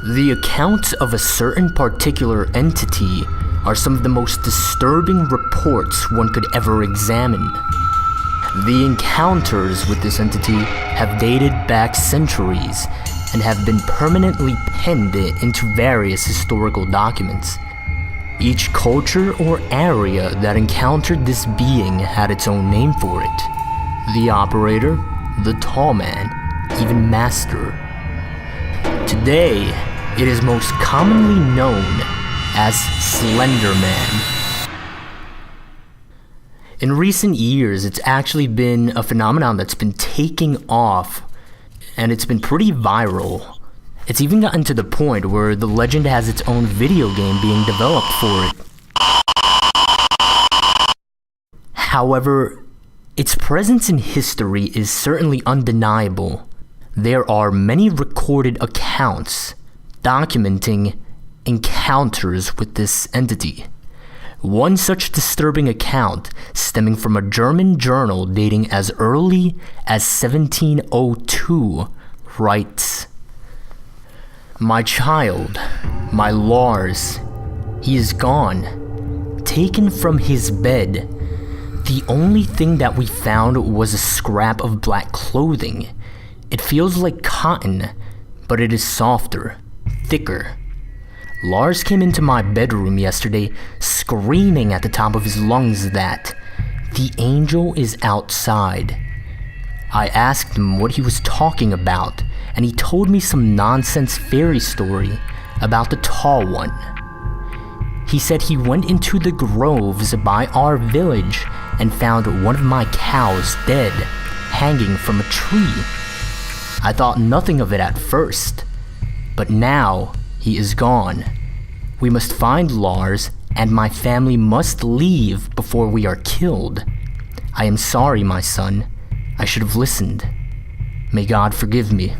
The accounts of a certain particular entity are some of the most disturbing reports one could ever examine. The encounters with this entity have dated back centuries and have been permanently penned into various historical documents. Each culture or area that encountered this being had its own name for it. The Operator, the Tall Man, even Master. Today, it is most commonly known as Slanderman. In recent years, it's actually been a phenomenon that's been taking off, and it's been pretty viral. It's even gotten to the point where the legend has its own video game being developed for it. However, its presence in history is certainly undeniable. There are many recorded accounts documenting encounters with this entity. One such disturbing account, stemming from a German journal dating as early as 1702, writes, "My child, my Lars, he is gone, taken from his bed. The only thing that we found was a scrap of black clothing. It feels like cotton, but it is softer, thicker. Lars came into my bedroom yesterday screaming at the top of his lungs that the angel is outside. I asked him what he was talking about, and he told me some nonsense fairy story about the tall one. He said he went into the groves by our village and found one of my cows dead, hanging from a tree. I thought nothing of it at first, but now he is gone. We must find Lars, and my family must leave before we are killed. I am sorry, my son. I should have listened. May God forgive me."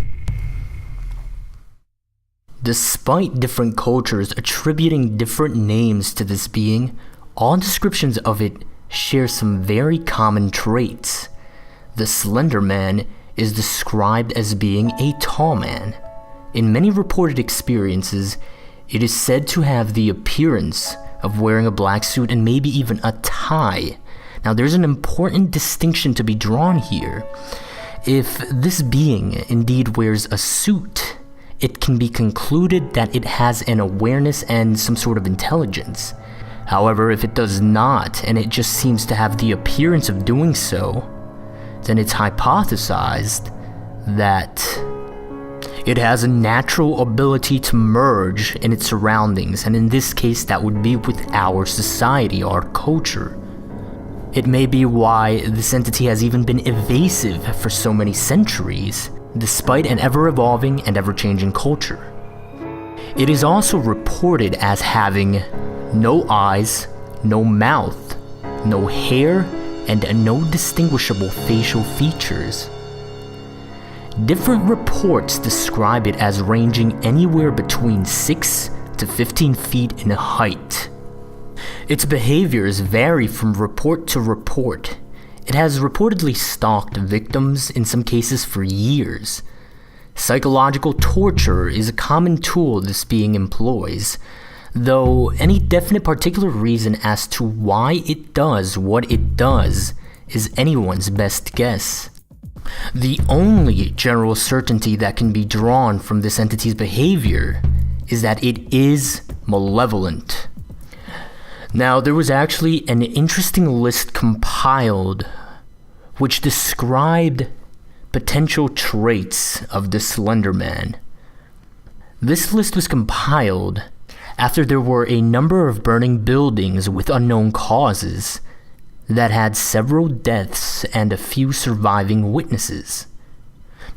Despite different cultures attributing different names to this being, all descriptions of it share some very common traits. The Slenderman is described as being a tall man. In many reported experiences, it is said to have the appearance of wearing a black suit and maybe even a tie. Now, there's an important distinction to be drawn here. If this being indeed wears a suit, it can be concluded that it has an awareness and some sort of intelligence. However, if it does not, and it just seems to have the appearance of doing so, then it's hypothesized that it has a natural ability to merge in its surroundings, and in this case that would be with our society, our culture. It may be why this entity has even been evasive for so many centuries, despite an ever-evolving and ever-changing culture. It is also reported as having no eyes, no mouth, no hair, and no distinguishable facial features. Different reports describe it as ranging anywhere between 6 to 15 feet in height. Its behaviors vary from report to report. It has reportedly stalked victims in some cases for years. Psychological torture is a common tool this being employs, though any definite particular reason as to why it does what it does is anyone's best guess. The only general certainty that can be drawn from this entity's behavior is that it is malevolent. Now, there was actually an interesting list compiled which described potential traits of the Slenderman. This list was compiled after there were a number of burning buildings with unknown causes that had several deaths and a few surviving witnesses.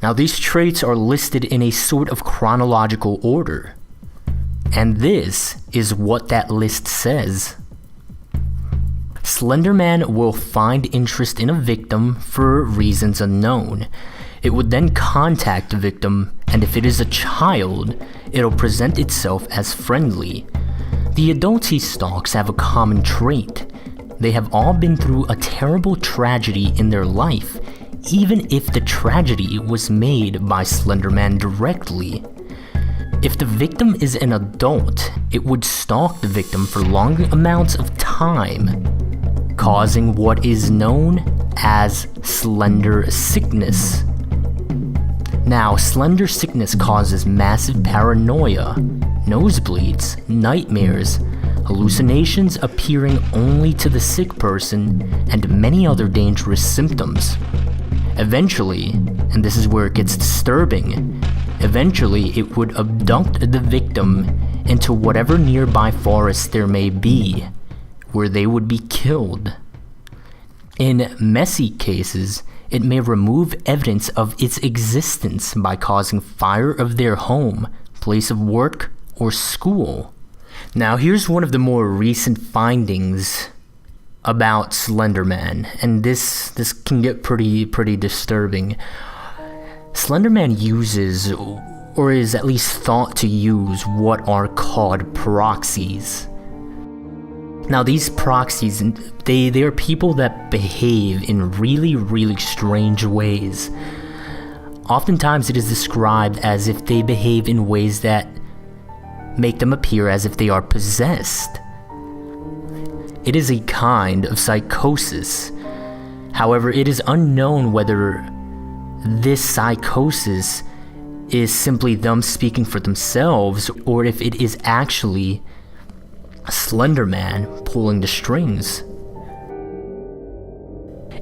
Now, these traits are listed in a sort of chronological order, and this is what that list says. Slenderman will find interest in a victim for reasons unknown. It would then contact the victim, and if it is a child, it'll present itself as friendly. The adults he stalks have a common trait. They have all been through a terrible tragedy in their life, even if the tragedy was made by Slenderman directly. If the victim is an adult, it would stalk the victim for long amounts of time, causing what is known as slender sickness. Now, slender sickness causes massive paranoia, nosebleeds, nightmares, hallucinations appearing only to the sick person, and many other dangerous symptoms. Eventually, and this is where it gets disturbing, eventually it would abduct the victim into whatever nearby forest there may be, where they would be killed. In messy cases, it may remove evidence of its existence by causing fire of their home, place of work, or school. Now, here's one of the more recent findings about Slenderman, and this can get pretty disturbing. Slenderman uses, or is at least thought to use, what are called proxies. Now, these proxies, they are people that behave in really strange ways. Oftentimes it is described as if they behave in ways that make them appear as if they are possessed. It is a kind of psychosis. However, it is unknown whether this psychosis is simply them speaking for themselves, or if it is actually Slenderman pulling the strings.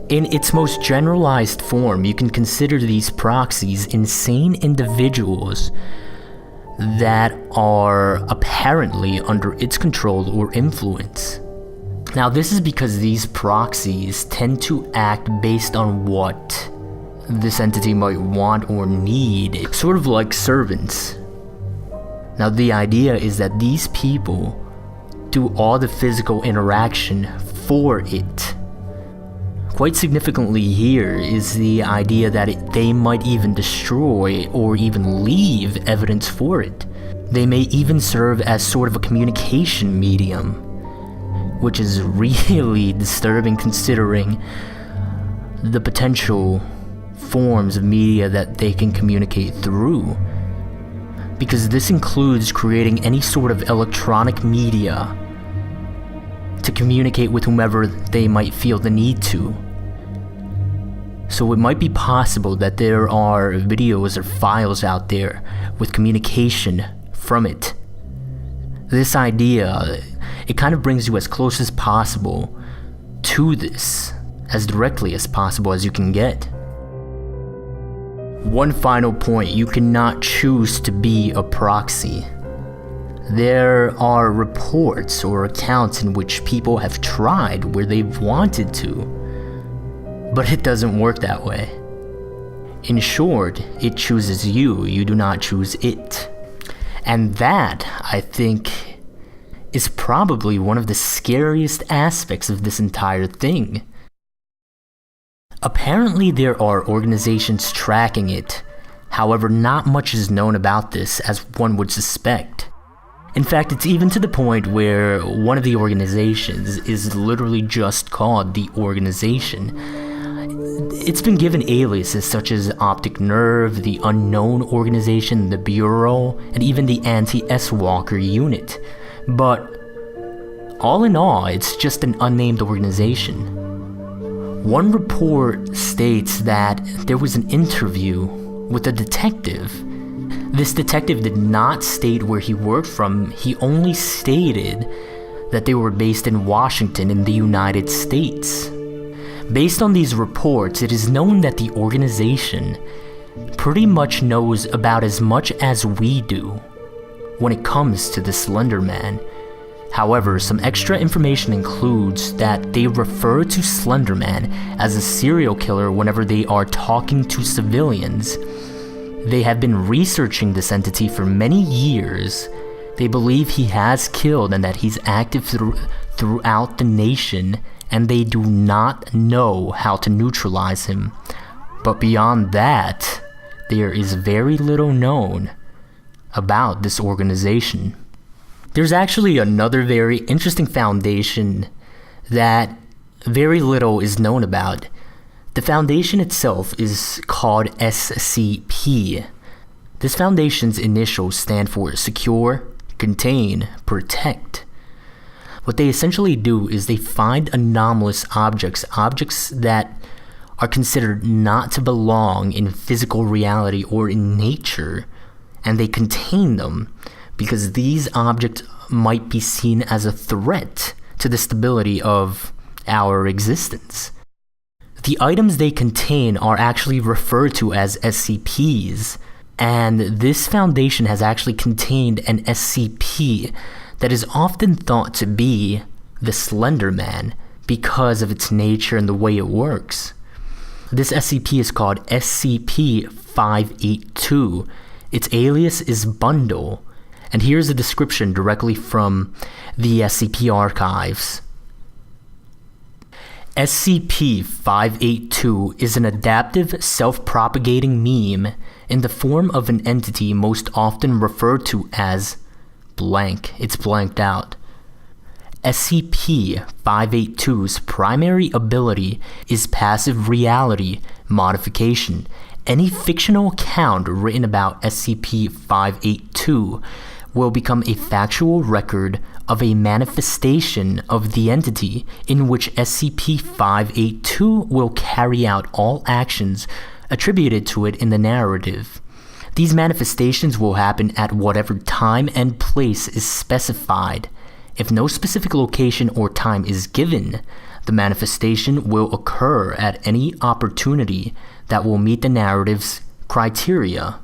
In its most generalized form, you can consider these proxies insane individuals that are apparently under its control or influence. Now, this is because these proxies tend to act based on what this entity might want or need, sort of like servants. Now, the idea is that these people do all the physical interaction for it. Quite significantly here is the idea that they might even destroy or even leave evidence for it. They may even serve as sort of a communication medium, which is really disturbing considering the potential forms of media that they can communicate through. Because this includes creating any sort of electronic media to communicate with whomever they might feel the need to. So it might be possible that there are videos or files out there with communication from it. This idea, it kind of brings you as close as possible to this, as directly as possible as you can get. One final point, you cannot choose to be a proxy. There are reports or accounts in which people have tried where they've wanted to, but it doesn't work that way. In short, it chooses you, you do not choose it. And that, I think, is probably one of the scariest aspects of this entire thing. Apparently there are organizations tracking it, however not much is known about this as one would suspect. In fact, it's even to the point where one of the organizations is literally just called the organization. It's been given aliases such as Optic Nerve, the Unknown Organization, the Bureau, and even the Anti-S-Walker Unit. But all in all, it's just an unnamed organization. One report states that there was an interview with a detective. This detective did not state where he worked from, he only stated that they were based in Washington in the United States. Based on these reports, it is known that the organization pretty much knows about as much as we do when it comes to the Slenderman. However, some extra information includes that they refer to Slenderman as a serial killer whenever they are talking to civilians. They have been researching this entity for many years. They believe he has killed and that he's active throughout the nation, and they do not know how to neutralize him. But beyond that, there is very little known about this organization. There's actually another very interesting foundation that very little is known about. The foundation itself is called SCP. This foundation's initials stand for Secure, Contain, Protect. What they essentially do is they find anomalous objects that are considered not to belong in physical reality or in nature, and they contain them because these objects might be seen as a threat to the stability of our existence. The items they contain are actually referred to as SCPs, and this foundation has actually contained an SCP that is often thought to be the Slenderman because of its nature and the way it works. This SCP is called SCP-582. Its alias is Bundle, and here's a description directly from the SCP archives. SCP-582 is an adaptive, self-propagating meme in the form of an entity most often referred to as blank. It's blanked out. SCP-582's primary ability is passive reality modification. Any fictional account written about SCP-582 will become a factual record of a manifestation of the entity in which SCP-582 will carry out all actions attributed to it in the narrative. These manifestations will happen at whatever time and place is specified. If no specific location or time is given, the manifestation will occur at any opportunity that will meet the narrative's criteria.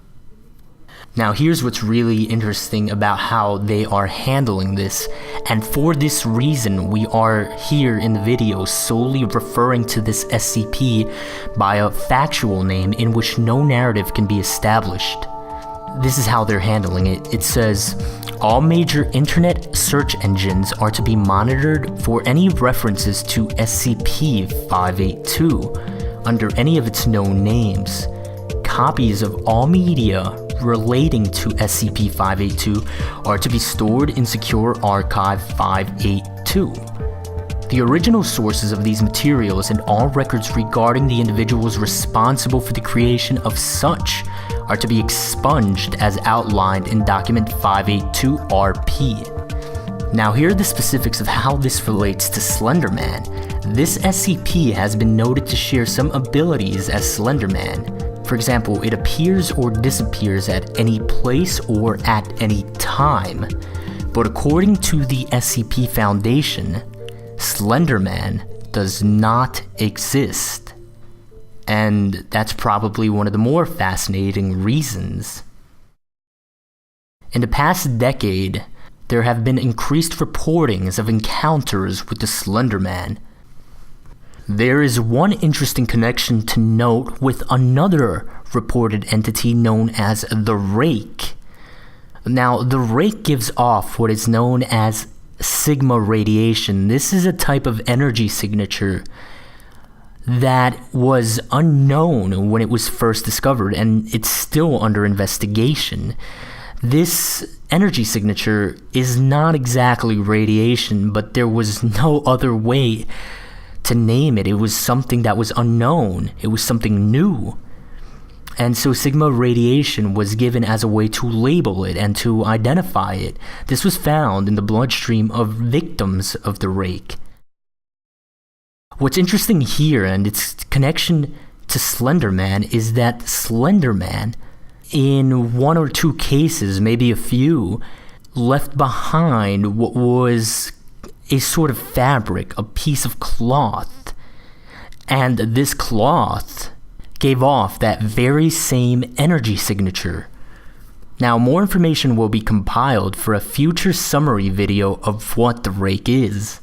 Now here's what's really interesting about how they are handling this, and for this reason we are here in the video solely referring to this SCP by a factual name in which no narrative can be established. This is how they're handling it. It says, all major internet search engines are to be monitored for any references to SCP-582 under any of its known names. Copies of all media relating to SCP-582 are to be stored in Secure Archive 582. The original sources of these materials and all records regarding the individuals responsible for the creation of such are to be expunged as outlined in Document 582-RP. Now here are the specifics of how this relates to Slenderman. This SCP has been noted to share some abilities as Slenderman. For example, it appears or disappears at any place or at any time. But according to the SCP Foundation, Slenderman does not exist. And that's probably one of the more fascinating reasons. In the past decade, there have been increased reportings of encounters with the Slenderman. There is one interesting connection to note with another reported entity known as the Rake. Now, the Rake gives off what is known as sigma radiation. This is a type of energy signature that was unknown when it was first discovered, and it's still under investigation. This energy signature is not exactly radiation, but there was no other way to name it. It was something that was unknown. It was something new. And so sigma radiation was given as a way to label it and to identify it. This was found in the bloodstream of victims of the Rake. What's interesting here and its connection to Slenderman is that Slenderman, in one or two cases, maybe a few, left behind what was a sort of fabric, a piece of cloth. And this cloth gave off that very same energy signature. Now, more information will be compiled for a future summary video of what the Rake is.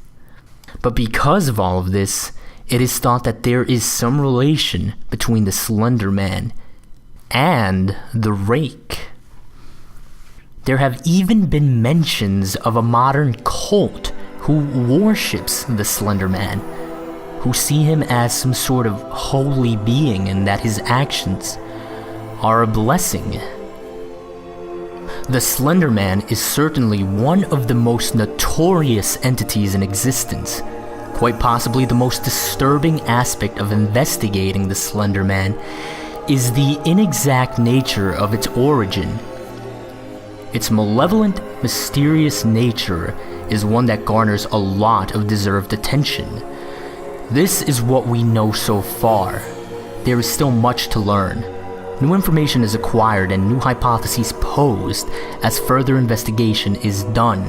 But because of all of this, it is thought that there is some relation between the Slenderman and the Rake. There have even been mentions of a modern cult who worships the Slenderman, who see him as some sort of holy being and that his actions are a blessing. The Slenderman is certainly one of the most notorious entities in existence. Quite possibly the most disturbing aspect of investigating the Slenderman is the inexact nature of its origin. Its malevolent, mysterious nature is one that garners a lot of deserved attention. This is what we know so far. There is still much to learn. New information is acquired and new hypotheses posed as further investigation is done.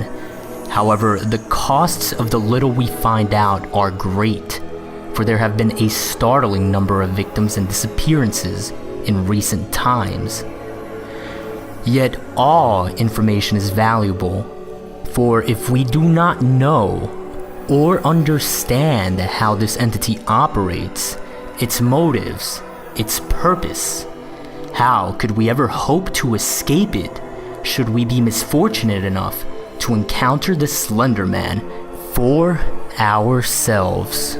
However, the costs of the little we find out are great, for there have been a startling number of victims and disappearances in recent times. Yet all information is valuable, for if we do not know or understand how this entity operates, its motives, its purpose, how could we ever hope to escape it should we be misfortunate enough to encounter the Slenderman for ourselves?